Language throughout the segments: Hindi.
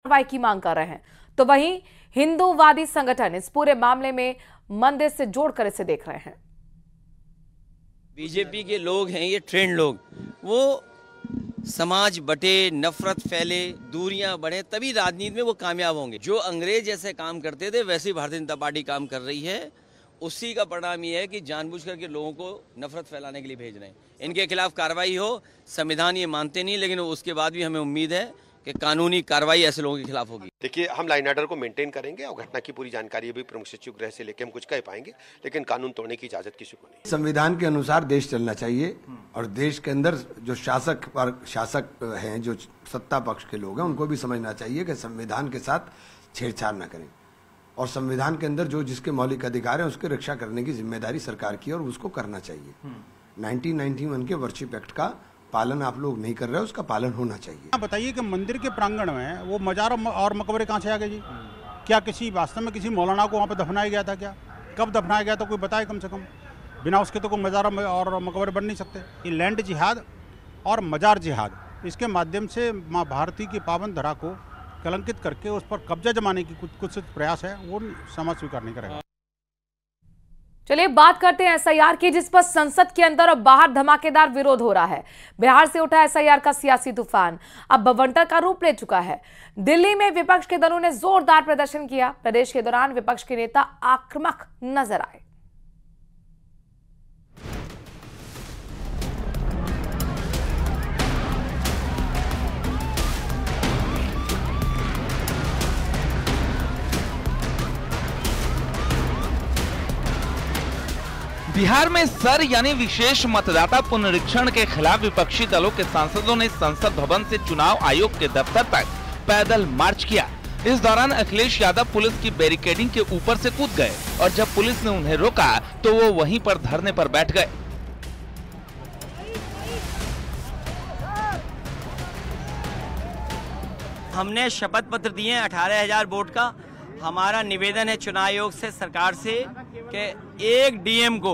कार्रवाई की मांग कर रहे हैं, तो वहीं हिंदूवादी संगठन इस पूरे मामले में मंदिर से जोड़कर इसे देख रहे हैं। बीजेपी के लोग हैं, ये ट्रेंड लोग, वो समाज बटे, नफरत फैले, दूरियां बढ़े, तभी राजनीति में वो कामयाब होंगे। जो अंग्रेज जैसे काम करते थे वैसे ही भारतीय जनता पार्टी काम कर रही है। उसी का परिणाम ये है कि जानबूझ करके लोगों को नफरत फैलाने के लिए भेज रहे हैं। इनके खिलाफ कार्रवाई हो, संविधान ये मानते नहीं, लेकिन उसके बाद भी हमें उम्मीद है कि कानूनी कार्रवाई ऐसे लोगों के खिलाफ होगी। देखिए, हम लाइन ऑर्डर को मेंटेन करेंगे और घटना की पूरी जानकारी भी प्रमुख सचिव गृह से लेकर हम कुछ कह पाएंगे, लेकिन कानून तोड़ने की इजाजत किसी को नहीं। संविधान के अनुसार देश चलना चाहिए और देश के अंदर जो शासक हैं, जो सत्ता पक्ष के लोग हैं, उनको भी समझना चाहिए कि संविधान के साथ छेड़छाड़ न करें और संविधान के अंदर जो जिसके मौलिक अधिकार है उसकी रक्षा करने की जिम्मेदारी सरकार की और उसको करना चाहिए। 1991 के वर्शिप एक्ट का पालन आप लोग नहीं कर रहे, उसका पालन होना चाहिए। बताइए कि मंदिर के प्रांगण में वो मजार और मकबरे कहाँ से आ गए जी? क्या किसी वास्तव में किसी मौलाना को वहाँ पे दफनाया गया था? क्या कब दफनाया गया था कोई बताए कम से कम। बिना उसके तो कोई मजार और मकबरे बन नहीं सकते। ये लैंड जिहाद और मजार जिहाद, इसके माध्यम से माँ भारती की पावन धरा को कलंकित करके उस पर कब्जा जमाने की कुछ प्रयास है, वो समाज स्वीकार नहीं करेगा। चलिए बात करते हैं एसआईआर की, जिस पर संसद के अंदर और बाहर धमाकेदार विरोध हो रहा है। बिहार से उठा एसआईआर का सियासी तूफान अब बवंडर का रूप ले चुका है। दिल्ली में विपक्ष के दलों ने जोरदार प्रदर्शन किया। प्रदेश के दौरान विपक्ष के नेता आक्रामक नजर आए। बिहार में सर यानी विशेष मतदाता पुनरीक्षण के खिलाफ विपक्षी दलों के सांसदों ने संसद भवन से चुनाव आयोग के दफ्तर तक पैदल मार्च किया। इस दौरान अखिलेश यादव पुलिस की बैरिकेडिंग के ऊपर से कूद गए और जब पुलिस ने उन्हें रोका तो वो वहीं पर धरने पर बैठ गए। हमने शपथ पत्र दिए 18,000 वोट का। हमारा निवेदन है चुनाव आयोग से, सरकार से, कि एक डीएम को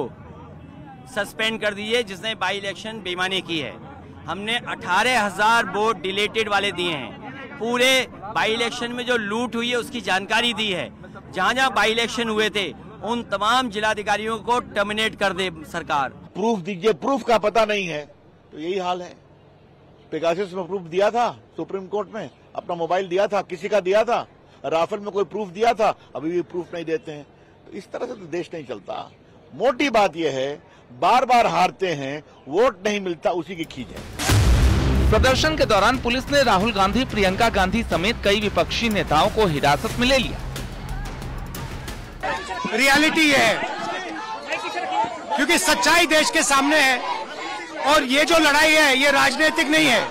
सस्पेंड कर दीजिए जिसने बाई इलेक्शन बेईमानी की है। हमने 18,000 वोट डिलेटेड वाले दिए हैं। पूरे बाई इलेक्शन में जो लूट हुई है उसकी जानकारी दी है। जहां जहां बाई इलेक्शन हुए थे उन तमाम जिलाधिकारियों को टर्मिनेट कर दे सरकार। प्रूफ दीजिए, प्रूफ का पता नहीं है तो यही हाल है। पेगासस में प्रूफ दिया था सुप्रीम कोर्ट में, अपना मोबाइल दिया था, किसी का दिया था, राफेल में कोई प्रूफ दिया था, अभी भी प्रूफ नहीं देते हैं। तो इस तरह से तो देश नहीं चलता। मोटी बात यह है, बार बार हारते हैं, वोट नहीं मिलता, उसी की खींच है। प्रदर्शन के दौरान पुलिस ने राहुल गांधी, प्रियंका गांधी समेत कई विपक्षी नेताओं को हिरासत में ले लिया। रियलिटी है, क्योंकि सच्चाई देश के सामने है और ये जो लड़ाई है ये राजनीतिक नहीं है,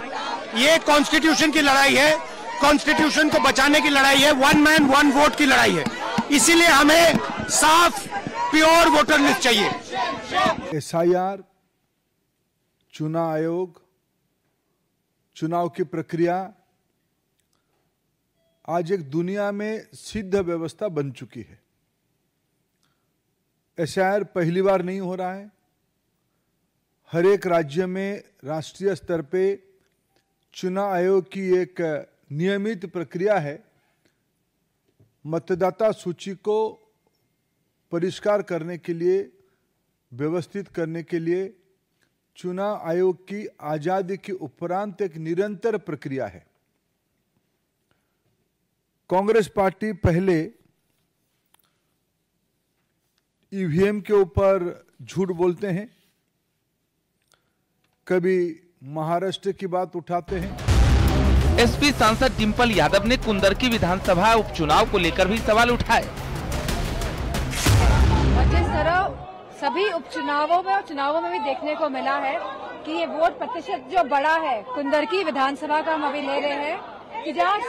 ये कॉन्स्टिट्यूशन की लड़ाई है। कॉन्स्टिट्यूशन को बचाने की लड़ाई है, वन मैन वन वोट की लड़ाई है। इसीलिए हमें साफ प्योर वोटर लिस्ट चाहिए। एसआईआर, चुनाव आयोग, चुनाव की प्रक्रिया आज एक दुनिया में सिद्ध व्यवस्था बन चुकी है। एसआईआर पहली बार नहीं हो रहा है। हर एक राज्य में राष्ट्रीय स्तर पे चुनाव आयोग की एक नियमित प्रक्रिया है। मतदाता सूची को परिष्कार करने के लिए, व्यवस्थित करने के लिए चुनाव आयोग की आजादी के उपरांत एक निरंतर प्रक्रिया है। कांग्रेस पार्टी पहले ईवीएम के ऊपर झूठ बोलते हैं, कभी महाराष्ट्र की बात उठाते हैं। एसपी सांसद डिंपल यादव ने कुंदरकी विधानसभा उपचुनाव को लेकर भी सवाल उठाए। जिस तरह सभी उपचुनावों में और चुनावों में भी देखने को मिला है कि ये वोट प्रतिशत जो बड़ा है कुंदरकी विधानसभा का, हम अभी ले रहे हैं कि जहाँ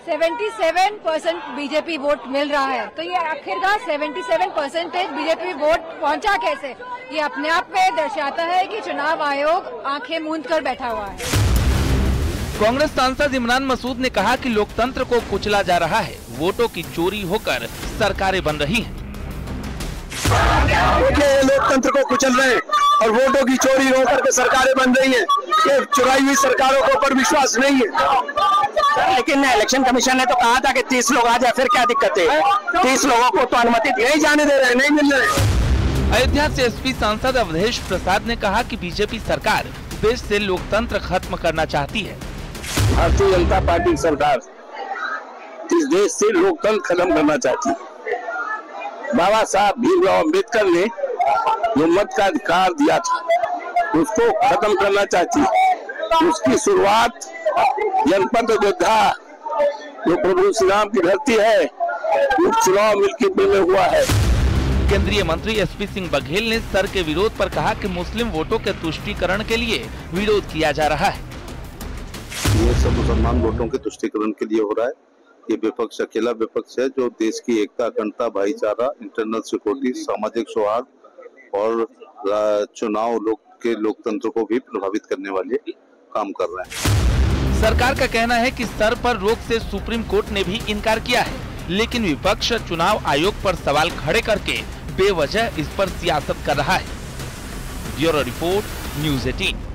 77% बीजेपी वोट मिल रहा है, तो ये आखिरकार 77% बीजेपी वोट पहुंचा कैसे? ये अपने आप में दर्शाता है कि चुनाव आयोग आंखें मूंद कर बैठा हुआ है। कांग्रेस सांसद इमरान मसूद ने कहा कि लोकतंत्र को कुचला जा रहा है, वोटों की चोरी होकर सरकारें बन रही हैं। लोकतंत्र को कुचल रहे हैं और वोटों की चोरी होकर के सरकारें बन रही हैं। ये चुराई हुई सरकारों के ऊपर विश्वास नहीं है। लेकिन इलेक्शन कमीशन ने तो कहा था कि 30 लोग आ जाए, फिर क्या दिक्कत है? 30 लोगों को तो अनुमति नहीं जाने दे रहे, नहीं मिल रहे। अयोध्या से एसपी सांसद अवधेश प्रसाद ने कहा कि बीजेपी सरकार देश से लोकतंत्र खत्म करना चाहती है। भारतीय जनता पार्टी सरकार इस देश से लोकतंत्र खत्म करना चाहती है। बाबा साहब भीमराव अम्बेडकर ने जो मत का अधिकार दिया था उसको खत्म करना चाहती है। उसकी शुरुआत जनपद अयोध्या जो प्रभु श्री राम की धरती है, उपचुनाव मिल्कीपुर में हुआ है। केंद्रीय मंत्री एसपी सिंह बघेल ने सर के विरोध पर कहा कि मुस्लिम वोटों के तुष्टीकरण के लिए विरोध किया जा रहा है। ये सब मुसलमान वोटों के तुष्टीकरण के लिए हो रहा है। ये विपक्ष अकेला विपक्ष है जो देश की एकता, अखंडता, भाईचारा, इंटरनल सिक्योरिटी, सामाजिक सौहार्द और चुनाव के लोकतंत्र को भी प्रभावित करने वाले काम कर रहे हैं। सरकार का कहना है कि सर पर रोक से सुप्रीम कोर्ट ने भी इनकार किया है, लेकिन विपक्ष चुनाव आयोग पर सवाल खड़े करके बेवजह इस पर सियासत कर रहा है। Bureau report, news 18।